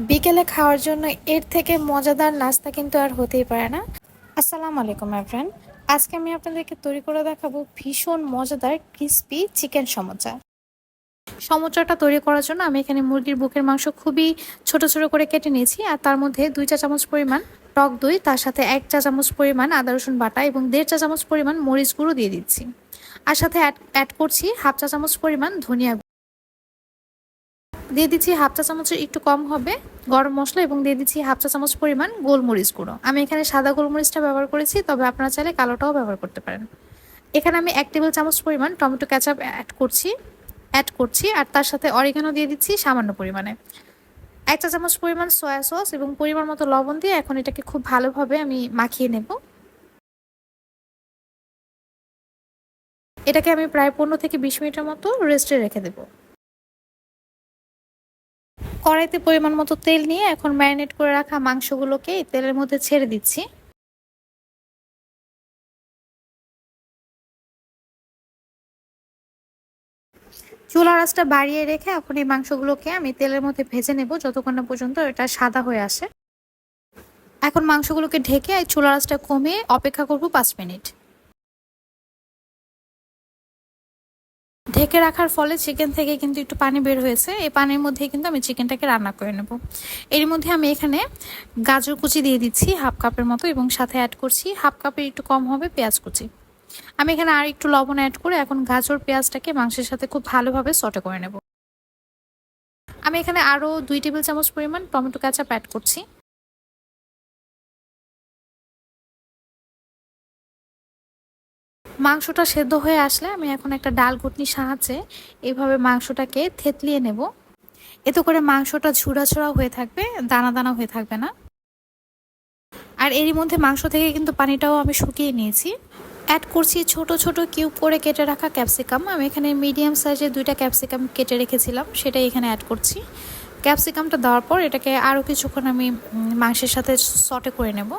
বিকেলে খাওয়ার জন্য এর থেকে মজাদার নাস্তা কিন্তু আর হতেই পারে না। আসসালামু আলাইকুম এভরিওয়ান। আজকে আমি আপনাদেরকে তৈরি করে দেখাবো ভীষণ মজাদার ক্রিস্পি চিকেন সমোচা। সমোচাটা তৈরি করার জন্য আমি এখানে মুরগির বুকের মাংস খুবই ছোট ছোট করে কেটে নিয়েছি, আর তার মধ্যে 2 চা চামচ পরিমাণ টক দই, তার সাথে 1 চা চামচ পরিমাণ আদা রসুন বাটা এবং 1.5 চা চামচ পরিমাণ মরিচ গুঁড়ো দিয়ে দিচ্ছি। আর সাথে অ্যাড করছি 1/2 চা চামচ পরিমাণ ধনিয়া, দিয়ে দিচ্ছি 1/2 চা চামচের একটু কম হবে গরম মশলা এবং দিয়ে দিচ্ছি 1/2 চা চামচ পরিমাণ গোলমরিচ গুঁড়ো। আমি এখানে সাদা গোলমরিচটা ব্যবহার করেছি, তবে আপনারা চাইলে কালোটাও ব্যবহার করতে পারেন। এখানে আমি 1 টেবিল চামচ পরিমাণ টমেটো কেচাপ অ্যাড করছি আর তার সাথে অরিগানো দিয়ে দিচ্ছি সামান্য পরিমাণে, 1 চা চামচ পরিমাণ সয়া সস এবং পরিমাণ মতো লবণ দিয়ে এখন এটাকে খুব ভালোভাবে আমি মাখিয়ে নেব। এটাকে আমি প্রায় 15 থেকে 20 মিনিটের মতো রেস্টে রেখে দেবো। কড়াইতে পরিমাণ মতো তেল নিয়ে এখন ম্যারিনেট করে রাখা মাংসগুলোকে এই তেলের মধ্যে ছেড়ে দিচ্ছি। চুলার আঁচটা বাড়িয়ে রেখে এখন এই মাংসগুলোকে আমি তেলের মধ্যে ভেজে নেব যতক্ষণ না পর্যন্ত এটা সাদা হয়ে আসে। এখন মাংসগুলোকে ঢেকে এই চুলার আঁচটা কমিয়ে অপেক্ষা করব 5 মিনিট। ঢেকে রাখার ফলে চিকেন থেকে কিন্তু একটু পানি বের হয়েছে, এই পানির মধ্যে কিন্তু আমি চিকেনটাকে রান্না করে নেব। এর মধ্যে আমি এখানে গাজর কুচি দিয়ে দিচ্ছি 1/2 কাপের মতো এবং সাথে অ্যাড করছি 1/2 কাপের একটু কম হবে পেঁয়াজ কুচি। আমি এখানে আর একটু লবণ অ্যাড করে এখন গাজর পেঁয়াজটাকে মাংসের সাথে খুব ভালোভাবে সটে করে নেব। আমি এখানে আরও 2 টেবিল চামচ পরিমাণ টমেটো কেচাপ অ্যাড করছি। মাংসটা সেদ্ধ হয়ে আসলে আমি এখন একটা ডাল ঘুটনির সাহায্যে এইভাবে মাংসটাকে থেতলিয়ে নেব। এতে করে মাংসটা ঝুড়া হয়ে থাকবে, দানা দানা হয়ে থাকবে না। আর এরই মধ্যে মাংস থেকে কিন্তু পানিটাও আমি শুকিয়ে নিয়েছি। অ্যাড করছি ছোট ছোট কিউব করে কেটে রাখা ক্যাপসিকাম। আমি এখানে মিডিয়াম সাইজের 2টা ক্যাপসিকাম কেটে রেখেছিলাম, সেটাই এখানে অ্যাড করছি। ক্যাপসিকামটা দেওয়ার পর এটাকে আরও কিছুক্ষণ আমি মাংসের সাথে সটে করে নেব।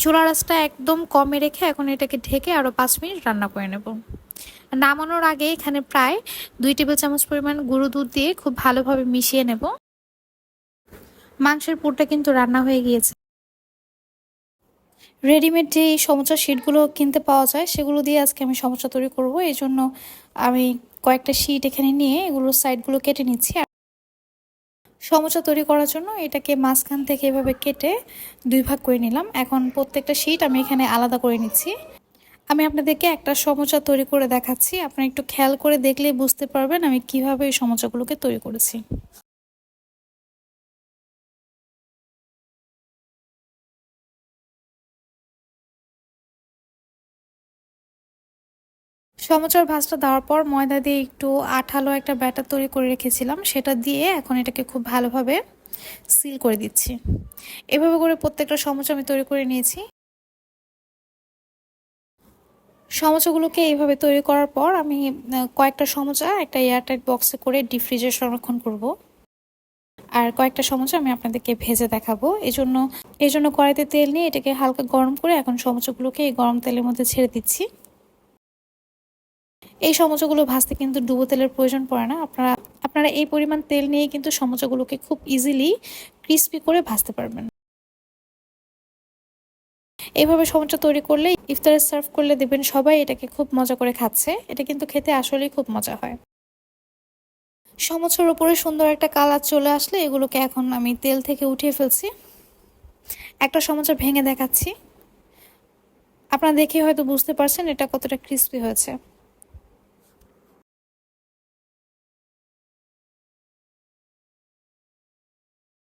চুলার আঁচটা একদম কমে রেখে এখন এটাকে ঢেকে আরও 5 মিনিট রান্না করে নেব। নামানোর আগে এখানে প্রায় 2 টেবিল চামচ পরিমাণ গুঁড়ো দুধ দিয়ে খুব ভালোভাবে মিশিয়ে নেব। মাংসের পুরটা কিন্তু রান্না হয়ে গিয়েছে। রেডিমেড যে সমোসা শিটগুলো কিনতে পাওয়া যায় সেগুলো দিয়ে আজকে আমি সমোসা তৈরি করব। এই জন্য আমি কয়েকটা শিট এখানে নিয়ে এগুলোর সাইডগুলো কেটে নিচ্ছি। আর সমোসা তৈরি করার জন্য এটাকে মাঝখান থেকে এভাবে কেটে 2 ভাগ করে নিলাম। এখন প্রত্যেকটা শিট আমি এখানে আলাদা করে নিচ্ছি। আমি আপনাদেরকে একটা সমোসা তৈরি করে দেখাচ্ছি, আপনারা একটু খেয়াল করে দেখলেই বুঝতে পারবেন আমি কিভাবে এই সমোসাগুলোকে তৈরি করেছি। সমোসার ভাঁজটা দেওয়ার পর ময়দা দিয়ে একটু আঠালো একটা ব্যাটার তৈরি করে রেখেছিলাম, সেটা দিয়ে এখন এটাকে খুব ভালোভাবে সিল করে দিচ্ছি। এভাবে করে প্রত্যেকটা সমোসা আমি তৈরি করে নিয়েছি। সমোসাগুলোকে এইভাবে তৈরি করার পর আমি কয়েকটা সমোসা একটা এয়ারটাইট বক্সে করে ডিপ ফ্রিজে সংরক্ষণ করব। আর কয়েকটা সমোসা আমি আপনাদেরকে ভেজে দেখাবো। এই জন্য কড়াইতে তেল নিয়ে এটাকে হালকা গরম করে এখন সমোসাগুলোকে এই গরম তেলের মধ্যে ছেড়ে দিচ্ছি। এই সমোসাগুলো ভাজতে কিন্তু ডুবো তেলের প্রয়োজন পড়ে না। আপনারা এই পরিমাণ তেল নিয়ে কিন্তু সমোসাগুলোকে খুব ইজিলি ক্রিস্পি করে ভাজতে পারবেন। এইভাবে সমোসা তৈরি করলে ইফতারে সার্ভ করলে দেখবেন সবাই এটাকে খুব মজা করে খাচ্ছে। এটা কিন্তু খেতে আসলেই খুব মজা হয়। সমোসার উপরে সুন্দর একটা কালার চলে আসলে এগুলোকে এখন আমি তেল থেকে উঠিয়ে ফেলছি। একটা সমোসা ভেঙে দেখাচ্ছি, আপনারা দেখে হয়তো বুঝতে পারছেন এটা কতটা ক্রিস্পি হয়েছে।